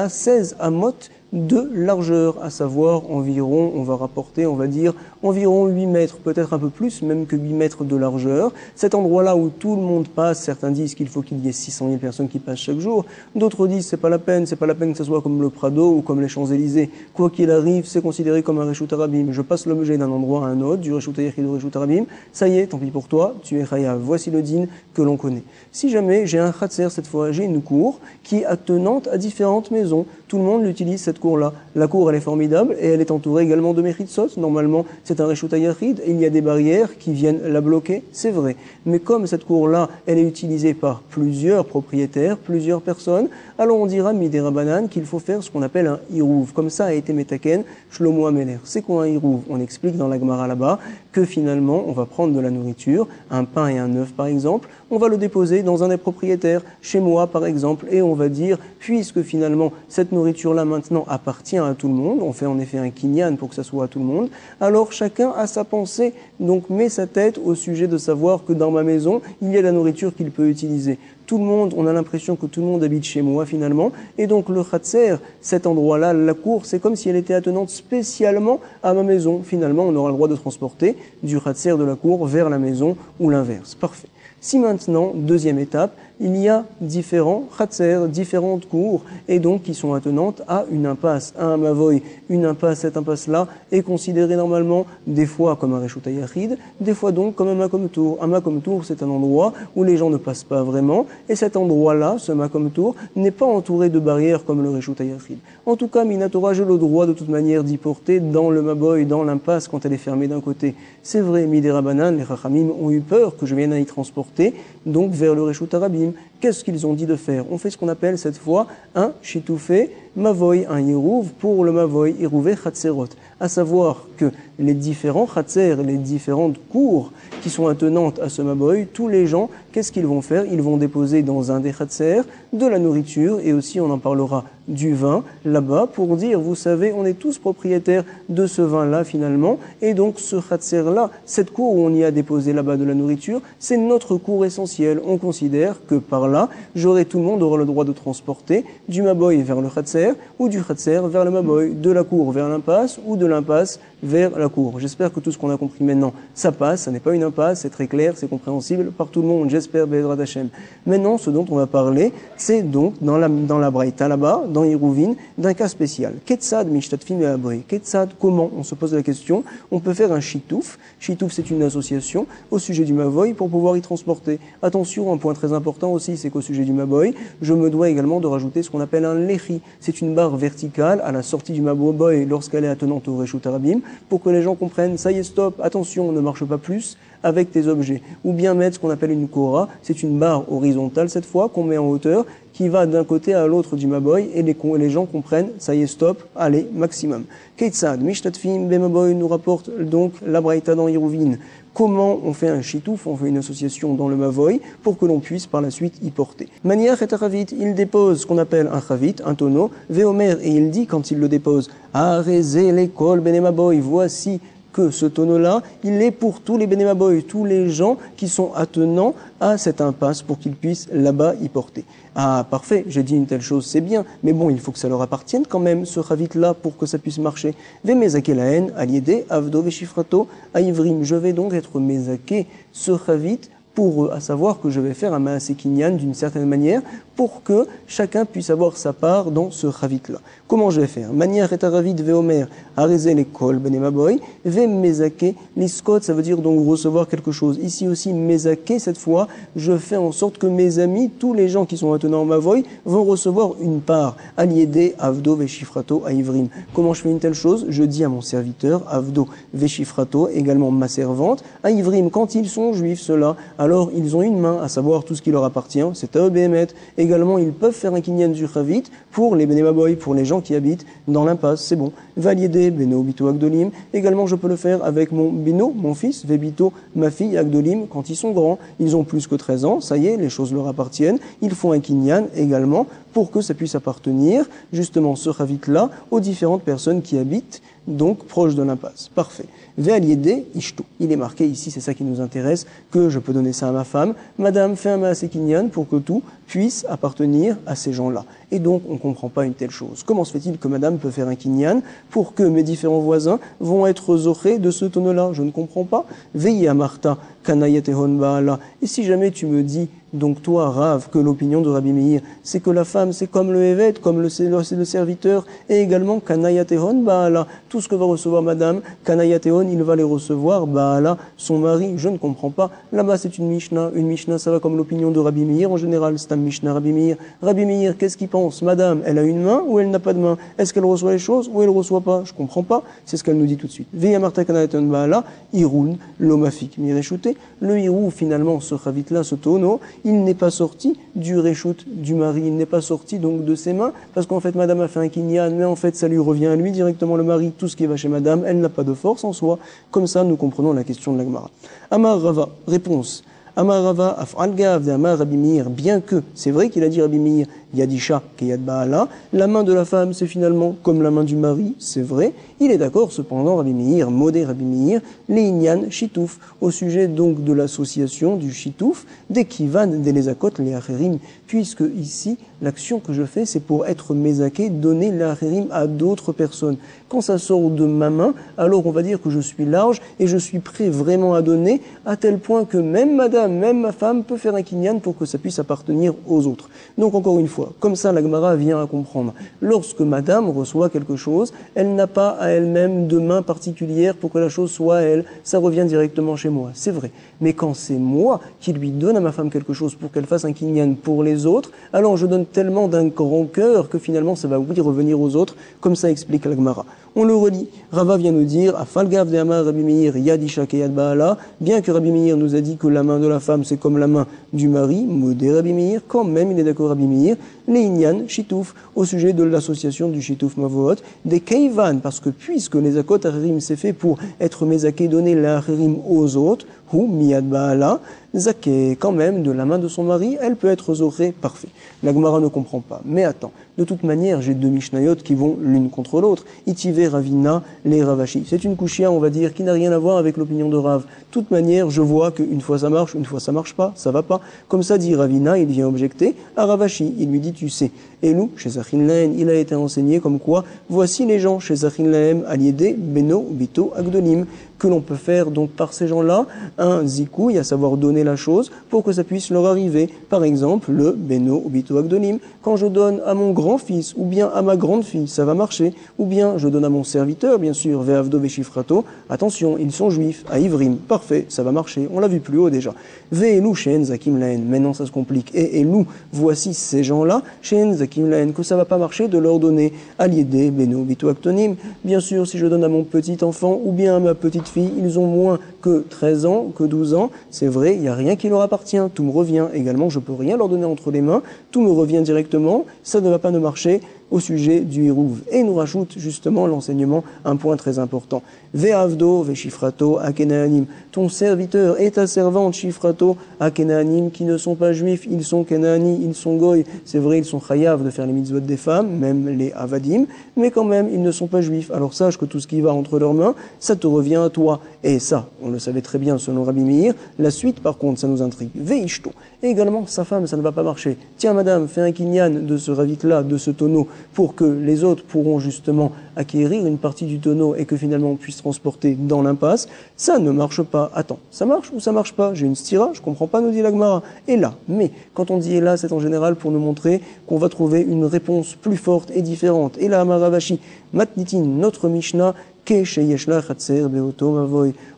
16 amot de largeur, à savoir environ, on va rapporter, on va dire, environ 8 mètres, peut-être un peu plus, même que 8 mètres de largeur. Cet endroit-là où tout le monde passe, certains disent qu'il faut qu'il y ait 600 000 personnes qui passent chaque jour, d'autres disent c'est pas la peine que ce soit comme le Prado ou comme les Champs-Élysées. Quoi qu'il arrive, c'est considéré comme un Reshut HaRabim. Je passe l'objet d'un endroit à un autre, du Reshut HaYachid au Reshut HaRabim, ça y est, tant pis pour toi, tu es Chayav. Voici le din que l'on connaît. Si jamais j'ai un Khatser, cette fois j'ai une cour qui est attenante à différentes maisons, tout le monde l'utilise cette cour-là. La cour, elle est formidable et elle est entourée également de Mechitzot. Normalement, c'est un Reshut HaYachid et il y a des barrières qui viennent la bloquer, c'est vrai. Mais comme cette cour-là, elle est utilisée par plusieurs propriétaires, plusieurs personnes, alors on dira, Midei Rabbanan, qu'il faut faire ce qu'on appelle un Hirouv. Comme ça a été Metaken, Shlomo HaMelech. C'est quoi un Hirouv? On explique dans la Gemara là-bas que finalement, on va prendre de la nourriture, un pain et un œuf par exemple, on va le déposer dans un des propriétaires, chez moi par exemple, et on va dire, puisque finalement, cette nourriture-là maintenant appartient à tout le monde, on fait en effet un kinyan pour que ça soit à tout le monde, alors chacun a sa pensée, donc met sa tête au sujet de savoir que dans ma maison, il y a la nourriture qu'il peut utiliser. Tout le monde, on a l'impression que tout le monde habite chez moi finalement, et donc le Khatser, cet endroit-là, la cour, c'est comme si elle était attenante spécialement à ma maison. Finalement, on aura le droit de transporter du Khatser de la cour vers la maison ou l'inverse. Parfait. Si maintenant, deuxième étape, il y a différents Khatser, différentes cours, et donc qui sont attenantes à une impasse, à un Mavoy. Une impasse, cette impasse-là est considérée normalement des fois comme un Reshut HaYachid, des fois donc comme un Makom Tour. Un Makom Tour, c'est un endroit où les gens ne passent pas vraiment, et cet endroit-là, ce Makom Tour, n'est pas entouré de barrières comme le Reshut HaYachid. En tout cas, Minatora, j'ai le droit de toute manière d'y porter dans le Maboy, dans l'impasse, quand elle est fermée d'un côté. C'est vrai, Midei Rabbanan, les Chachamim ont eu peur que je vienne à y transporter, donc vers le Reshut HaRabim. Qu'est-ce qu'ils ont dit de faire? On fait ce qu'on appelle cette fois un Shitoufé Mavoy, un Hirouv pour le Mavoy, Hirouvé Khatserot. À savoir que les différents Khatser, les différentes cours qui sont attenantes à ce Mavoy, tous les gens, qu'est-ce qu'ils vont faire? Ils vont déposer dans un des Khatser de la nourriture et aussi on en parlera du vin là-bas pour dire, vous savez, on est tous propriétaires de ce vin-là finalement et donc ce Khatser-là, cette cour où on y a déposé là-bas de la nourriture, c'est notre cour essentielle. On considère que par là, tout le monde aura le droit de transporter du Maboy vers le Khatser ou du Khatser vers le Maboy, de la cour vers l'impasse ou de l'impasse vers la cour. J'espère que tout ce qu'on a compris maintenant, ça passe, ça n'est pas une impasse, c'est très clair, c'est compréhensible par tout le monde, j'espère, Be'ezrat Hashem. Maintenant, ce dont on va parler, c'est donc dans la Braïta là-bas, dans Hiruvin, d'un cas spécial. Ketzad mishtatfin be'aboy. Ketzad, comment? On se pose la question. On peut faire un shitouf. Shitouf, c'est une association au sujet du Mavoy pour pouvoir y transporter. Attention, un point très important aussi, c'est qu'au sujet du Maboy, je me dois également de rajouter ce qu'on appelle un lechi. C'est une barre verticale à la sortie du Maboy lorsqu'elle est attenante au Reshut HaRabim pour que les gens comprennent, ça y est, stop, attention, on ne marche pas plus avec tes objets. Ou bien mettre ce qu'on appelle une kora, c'est une barre horizontale cette fois qu'on met en hauteur qui va d'un côté à l'autre du Maboy et les gens comprennent, ça y est, stop, allez, maximum. Keitzad, Mishtatfim, Bemaboy nous rapporte donc la Braïta dans Hiruvin. Comment on fait un chitouf, on fait une association dans le Mavoy pour que l'on puisse par la suite y porter. Maniach et Chavit, il dépose ce qu'on appelle un Chavit, un tonneau, Veomer, et il dit quand il le dépose, Arezé l'école Benemaboy, voici que ce tonneau-là, il est pour tous les Benemaboy, tous les gens qui sont attenants à cette impasse pour qu'ils puissent là-bas y porter. Ah, parfait, j'ai dit une telle chose, c'est bien, mais bon, il faut que ça leur appartienne quand même, ce Chavit-là, pour que ça puisse marcher. Vemezakelaen, aliédé, avdo veshifrato, aivrim. Je vais donc être mezaké, ce Chavit, pour eux, à savoir que je vais faire un Maaseh Kinyan d'une certaine manière pour que chacun puisse avoir sa part dans ce Chavit-là. Comment je vais faire? Manière et Aravit veomer, Arezel ekol benemaboy, ve mezake, liskot, ça veut dire donc recevoir quelque chose. Ici aussi, mezake, cette fois, je fais en sorte que mes amis, tous les gens qui sont attenants en Mavoy, vont recevoir une part. Aliédé, avdo, veshifrato, aivrim. Comment je fais une telle chose? Je dis à mon serviteur, avdo, veshifrato, également ma servante, aivrim, quand ils sont juifs, ceux-là, alors ils ont une main, à savoir tout ce qui leur appartient, c'est à eux Béhémet. Également, ils peuvent faire un kinyan du Chavit pour les Benemaboy, pour les gens qui habitent dans l'impasse, c'est bon. Valiédé, Beno, Bito, Agdolim. Également, je peux le faire avec mon Bino, mon fils, Vebito, ma fille, Agdolim, quand ils sont grands. Ils ont plus que 13 ans, ça y est, les choses leur appartiennent. Ils font un kinyan également pour que ça puisse appartenir, justement, ce ravit-là, aux différentes personnes qui habitent, donc proches de l'impasse. Parfait. Ve'aliede ishtu. Il est marqué ici, c'est ça qui nous intéresse, que je peux donner ça à ma femme. Madame, fais un maaseh kinyan pour que tout puisse appartenir à ces gens-là. Et donc, on ne comprend pas une telle chose. Comment se fait-il que madame peut faire un kinyan pour que mes différents voisins vont être zorés de ce tonneau-là? Je ne comprends pas. Veille à Martha, kanayatehon baala. Et si jamais tu me dis, donc toi, Rav, que l'opinion de Rabbi Meir, c'est que la femme, c'est comme le évêque, comme le serviteur, et également kanayatehon baala. Tout ce que va recevoir madame, kanayatehon, il va les recevoir, baala, son mari. Je ne comprends pas. Là-bas, c'est une Mishnah. Une Mishnah, ça va comme l'opinion de Rabbi Meir en général. C'est un Mishnah Rabbi Meir. Rabbi Meir, qu'est-ce qu'il pense? Madame, elle a une main ou elle n'a pas de main? Est-ce qu'elle reçoit les choses ou elle ne reçoit pas? Je ne comprends pas. C'est ce qu'elle nous dit tout de suite. Veya Marta kanayatehon baala, iroun, lomafik, mireshute. Le hirou, finalement, ce ravit-là, ce tonneau, il n'est pas sorti du réchoute du mari, il n'est pas sorti donc de ses mains, parce qu'en fait madame a fait un kinyan, mais en fait ça lui revient à lui directement le mari, tout ce qui va chez madame, elle n'a pas de force en soi. Comme ça, nous comprenons la question de la Gemara. Amar Rava, réponse. Amar Rava, af'al gav de Amar Rabbi Meir, bien que, c'est vrai qu'il a dit Rabbi Meir, Yadisha Keyad Baala, la main de la femme c'est finalement comme la main du mari, c'est vrai. Il est d'accord cependant, Rabbi Meir, modé Rabbi Meir, les Inyan Shitouf, au sujet donc de l'association du Shitouf, des Kivan, des Lezakot, les Acherim, puisque ici, l'action que je fais c'est pour être mezaké, donner les Acherim à d'autres personnes. Quand ça sort de ma main, alors on va dire que je suis large et je suis prêt vraiment à donner, à tel point que même madame, même ma femme peut faire un kinyan pour que ça puisse appartenir aux autres. Donc encore une fois, comme ça la Gemara vient à comprendre. Lorsque madame reçoit quelque chose, elle n'a pas à elle-même de main particulière pour que la chose soit à elle, ça revient directement chez moi, c'est vrai. Mais quand c'est moi qui lui donne à ma femme quelque chose pour qu'elle fasse un kinyan pour les autres, alors je donne tellement d'un grand cœur que finalement ça va oui revenir aux autres, comme ça explique la Gemara. On le relit. Rava vient nous dire, à Falgav de Amar Rabbi Meir, Yadisha Keyad Baala, bien que Rabbi Meir nous a dit que la main de la femme c'est comme la main du mari, modé Rabbi Meir, quand même il est d'accord Rabbi Meir, les Inyan, Shitouf, au sujet de l'association du Shitouf Mavoot, des Keivan, parce que puisque les Akot Acherim c'est fait pour être mezaké, donner l'Acherim aux autres, ou Miyad Baala, Zaké, quand même, de la main de son mari, elle peut être zorée, parfait. La Gemara ne comprend pas. Mais attends, de toute manière, j'ai deux Mishnayot qui vont l'une contre l'autre. Itive Ravina, les Ravashi. C'est une kushia, on va dire, qui n'a rien à voir avec l'opinion de Rav. De toute manière, je vois qu'une fois ça marche, une fois ça marche pas, ça va pas. Comme ça dit Ravina, il vient objecter à Ravashi. Il lui dit, tu sais, Elou, chez Zachin Lahem, il a été enseigné comme quoi, voici les gens chez Zachin Lahem, Aliédé, Beno, Bito, Agdonim, que l'on peut faire donc par ces gens-là un zikouï, à savoir donner la chose pour que ça puisse leur arriver. Par exemple, le Beno, Bito, Agdonim. Quand je donne à mon grand-fils ou bien à ma grande-fille, ça va marcher. Ou bien je donne à mon serviteur, bien sûr, Ve'avdo Veshifrato. Attention, ils sont juifs, à Ivrim. Parfait, ça va marcher. On l'a vu plus haut déjà. Ve'elou, She'en Zakim Lahen. Maintenant, ça se complique. Et Elou, voici ces gens-là, She'en Zakim Lahen, que ça va pas marcher de leur donner Aliédé, Beno, Bito, Agdonim. Bien sûr, si je donne à mon petit enfant ou bien à ma petite fille, ils ont moins que 13 ans, que 12 ans, c'est vrai, il n'y a rien qui leur appartient, tout me revient. Également, je ne peux rien leur donner entre les mains, tout me revient directement, ça ne va pas me marcher au sujet du Hirouv. Et nous rajoute justement l'enseignement, un point très important. Ve'avdo, ve'shifrato, akenaanim. Ton serviteur et ta servante, shifrato, akenaanim, qui ne sont pas juifs, ils sont kenaani, ils sont goy. C'est vrai, ils sont chayav de faire les mitzvot des femmes, même les avadim, mais quand même, ils ne sont pas juifs. Alors sache que tout ce qui va entre leurs mains, ça te revient à toi. Et ça, on le savait très bien selon Rabbi Meir. La suite, par contre, ça nous intrigue. Ve'ishto. Et également, sa femme, ça ne va pas marcher. Tiens, madame, fais un kinyan de ce ravit-là, de ce tonneau, pour que les autres pourront justement acquérir une partie du tonneau et que finalement on puisse transporter dans l'impasse. Ça ne marche pas. Attends, ça marche ou ça marche pas? J'ai une stira, je comprends pas, nous dit la Gemara. Et là, mais quand on dit et là, c'est en général pour nous montrer qu'on va trouver une réponse plus forte et différente. Et là, Amaravashi, Matnitin, notre Mishnah,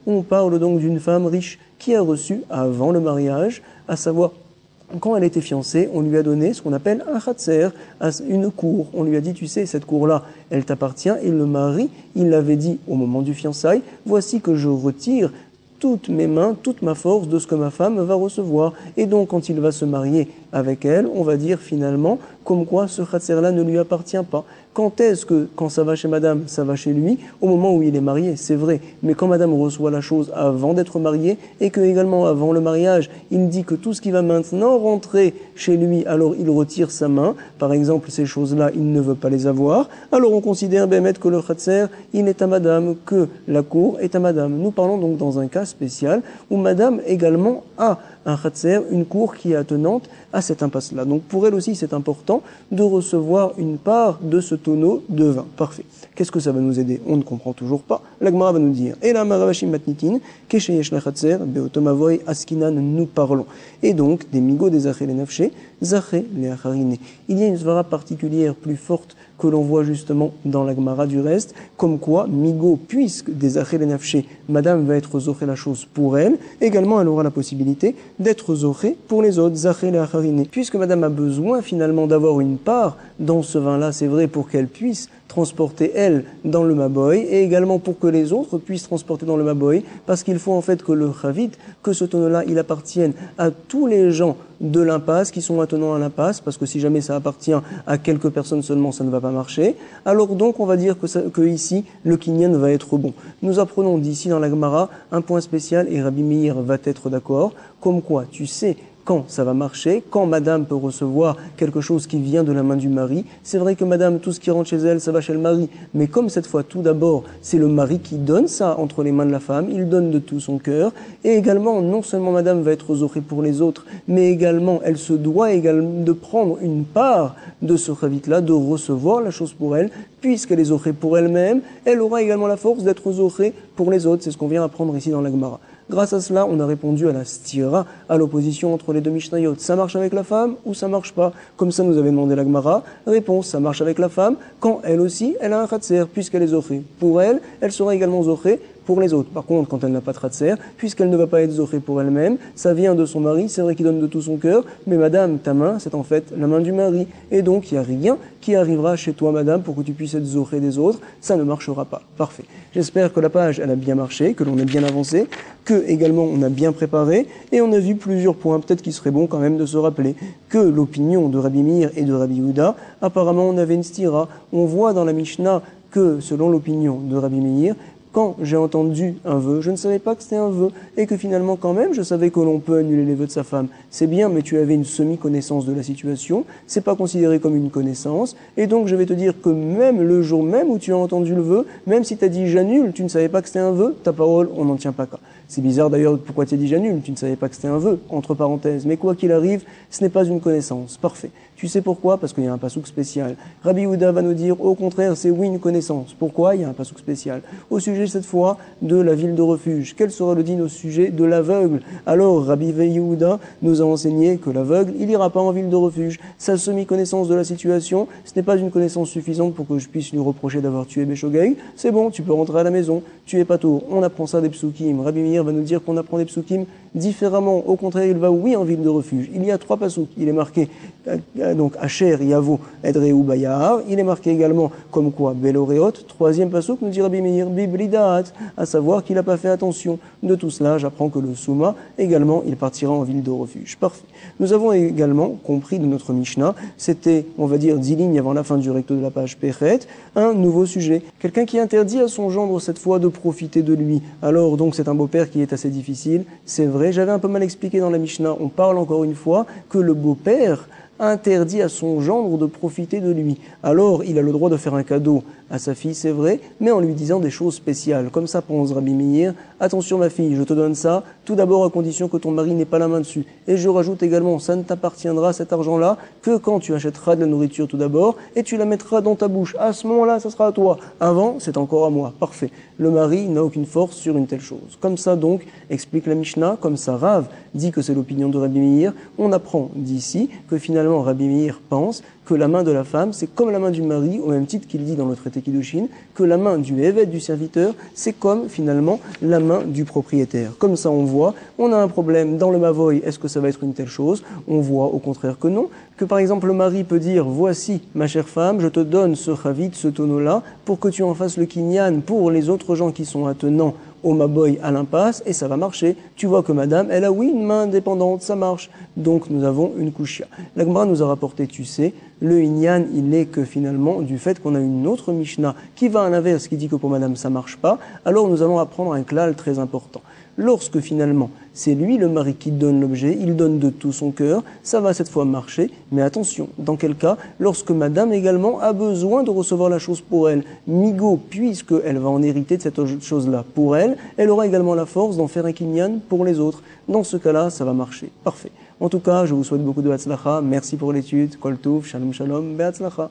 on parle donc d'une femme riche qui a reçu avant le mariage, à savoir quand elle était fiancée, on lui a donné ce qu'on appelle un khatser, une cour. On lui a dit, tu sais, cette cour-là, elle t'appartient. Et le mari, il l'avait dit au moment du fiançailles, voici que je retire toutes mes mains, toute ma force de ce que ma femme va recevoir. Et donc, quand il va se marier avec elle, on va dire finalement comme quoi ce khatser-là ne lui appartient pas. Quand est-ce que, quand ça va chez madame, ça va chez lui? Au moment où il est marié, c'est vrai. Mais quand madame reçoit la chose avant d'être mariée et que également avant le mariage, il dit que tout ce qui va maintenant rentrer chez lui, alors il retire sa main. Par exemple, ces choses-là, il ne veut pas les avoir. Alors on considère Bémet que le khatser, il est à madame, que la cour est à madame. Nous parlons donc dans un cas spécial où madame également a un khatser, une cour qui est attenante à cette impasse-là. Donc pour elle aussi, c'est important de recevoir une part de ce tonneau de vin. Parfait. Qu'est-ce que ça va nous aider? On ne comprend toujours pas. La Gemara va nous dire et la maravashim matnitin, kesheyesh la khatser, beotomavoy askinan, nous parlons. Et donc, des migots des achel et nafché, zaché les acharine. Il y a une svara particulière plus forte que l'on voit justement dans la Gemara du reste, comme quoi, migo, puisque des achel et nafché, madame va être zoché la chose pour elle, également elle aura la possibilité d'être zoché pour les autres, zaché les acharine. Puisque madame a besoin finalement d'avoir une part dans ce vin-là, c'est vrai, pour qu'elle puisse transporter elle dans le maboy et également pour que les autres puissent transporter dans le maboy, parce qu'il faut en fait que le chavit, que ce tonneau-là, il appartienne à tous les gens de l'impasse qui sont attenants à l'impasse, parce que si jamais ça appartient à quelques personnes seulement, ça ne va pas marcher. Alors donc on va dire que ici le kinyan va être bon. Nous apprenons d'ici dans la Gemara un point spécial et Rabbi Meir va être d'accord, comme quoi tu sais quand ça va marcher, quand madame peut recevoir quelque chose qui vient de la main du mari. C'est vrai que madame, tout ce qui rentre chez elle, ça va chez le mari. Mais comme cette fois, tout d'abord, c'est le mari qui donne ça entre les mains de la femme, il donne de tout son cœur. Et également, non seulement madame va être zorée pour les autres, mais également, elle se doit également de prendre une part de ce chavit-là, de recevoir la chose pour elle, puisqu'elle est zorée pour elle-même, elle aura également la force d'être zorée pour les autres. C'est ce qu'on vient apprendre ici dans la Gemara. Grâce à cela, on a répondu à la stira, à l'opposition entre les deux Mishnayot. Ça marche avec la femme ou ça marche pas? Comme ça nous avait demandé la Gemara. Réponse, ça marche avec la femme quand elle aussi, elle a un khatser, puisqu'elle est zochée. Pour elle, elle sera également zochée pour les autres. Par contre, quand elle n'a pas de khatser, puisqu'elle ne va pas être zochée pour elle-même, ça vient de son mari, c'est vrai qu'il donne de tout son cœur, mais madame, ta main, c'est en fait la main du mari. Et donc, il n'y a rien qui arrivera chez toi, madame, pour que tu puisses être zochée des autres. Ça ne marchera pas. Parfait. J'espère que la page, elle a bien marché, que l'on est bien avancé, que également on a bien préparé, et on a vu plusieurs points, peut-être qu'il serait bon quand même de se rappeler que l'opinion de Rabbi Meir et de Rabbi Yehuda, apparemment on avait une stira. On voit dans la Mishnah que, selon l'opinion de Rabbi Meir, quand j'ai entendu un vœu, je ne savais pas que c'était un vœu, et que finalement quand même, je savais que l'on peut annuler les vœux de sa femme. C'est bien, mais tu avais une semi-connaissance de la situation, c'est pas considéré comme une connaissance, et donc je vais te dire que même le jour même où tu as entendu le vœu, même si tu as dit j'annule, tu ne savais pas que c'était un vœu, ta parole, on n'en tient pas cas. C'est bizarre d'ailleurs pourquoi tu as dit j'annule, tu ne savais pas que c'était un vœu, entre parenthèses, mais quoi qu'il arrive, ce n'est pas une connaissance. Parfait. Tu sais pourquoi? Parce qu'il y a un pasouk spécial. Rabbi Yehuda va nous dire, au contraire, c'est oui une connaissance. Pourquoi? Il y a un pasouk spécial. Au sujet cette fois de la ville de refuge. Quel sera le din au sujet de l'aveugle? Alors Rabbi Yehuda nous a enseigné que l'aveugle, il n'ira pas en ville de refuge. Sa semi-connaissance de la situation, ce n'est pas une connaissance suffisante pour que je puisse lui reprocher d'avoir tué Béchogay. C'est bon, tu peux rentrer à la maison, tu es pas tôt. On apprend ça des psukim. Rabbi Meir va nous dire qu'on apprend des psukim différemment. Au contraire, il va oui en ville de refuge. Il y a 3 pasouks. Il est marqué donc Asher, Yavo, Edreu, Bayahar. Il est marqué également comme quoi Beloréot. 3e pasouk nous dit Rabbi Meir, Biblidaat, à savoir qu'il n'a pas fait attention. De tout cela, j'apprends que le Souma, également, il partira en ville de refuge. Parfait. Nous avons également compris de notre Mishnah, c'était, on va dire, 10 lignes avant la fin du recto de la page Péchet, un nouveau sujet. Quelqu'un qui interdit à son gendre cette fois de profiter de lui. Alors, donc, c'est un beau-père qui est assez difficile. C'est vrai, j'avais un peu mal expliqué dans la Mishnah. On parle encore une fois que le beau-père interdit à son gendre de profiter de lui. Alors, il a le droit de faire un cadeau à sa fille, c'est vrai, mais en lui disant des choses spéciales. Comme ça, pense Rabbi Meir, attention ma fille, je te donne ça, tout d'abord à condition que ton mari n'ait pas la main dessus. Et je rajoute également, ça ne t'appartiendra cet argent-là que quand tu achèteras de la nourriture tout d'abord et tu la mettras dans ta bouche. À ce moment-là, ça sera à toi. Avant, c'est encore à moi. Parfait. Le mari n'a aucune force sur une telle chose. Comme ça donc, explique la Mishnah, comme ça Rav dit que c'est l'opinion de Rabbi Meir, on apprend d'ici que finalement Rabbi Meir pense que la main de la femme, c'est comme la main du mari, au même titre qu'il dit dans le traité Kiddushin, que la main du évêque du serviteur, c'est comme finalement la main du propriétaire. Comme ça, on voit, on a un problème dans le Mavoy, est-ce que ça va être une telle chose? On voit au contraire que non. Que par exemple le mari peut dire, voici ma chère femme, je te donne ce chavit, ce tonneau-là, pour que tu en fasses le kinyan pour les autres gens qui sont attenants au Maboy à l'impasse, et ça va marcher. Tu vois que madame, elle a oui une main indépendante, ça marche. Donc nous avons une kushia. La Gemara nous a rapporté, tu sais, Le Inyan, il est que finalement, du fait qu'on a une autre Mishnah qui va à l'inverse, qui dit que pour madame ça marche pas, alors nous allons apprendre un klal très important. Lorsque finalement, c'est lui le mari qui donne l'objet, il donne de tout son cœur, ça va cette fois marcher, mais attention, dans quel cas? Lorsque madame également a besoin de recevoir la chose pour elle. Migo, puisqu'elle va en hériter de cette chose-là pour elle, elle aura également la force d'en faire un kinyan pour les autres. Dans ce cas-là, ça va marcher. Parfait. En tout cas, je vous souhaite beaucoup de hatzlacha. Merci pour l'étude. Kol Tov, shalom shalom, be'hatzlacha.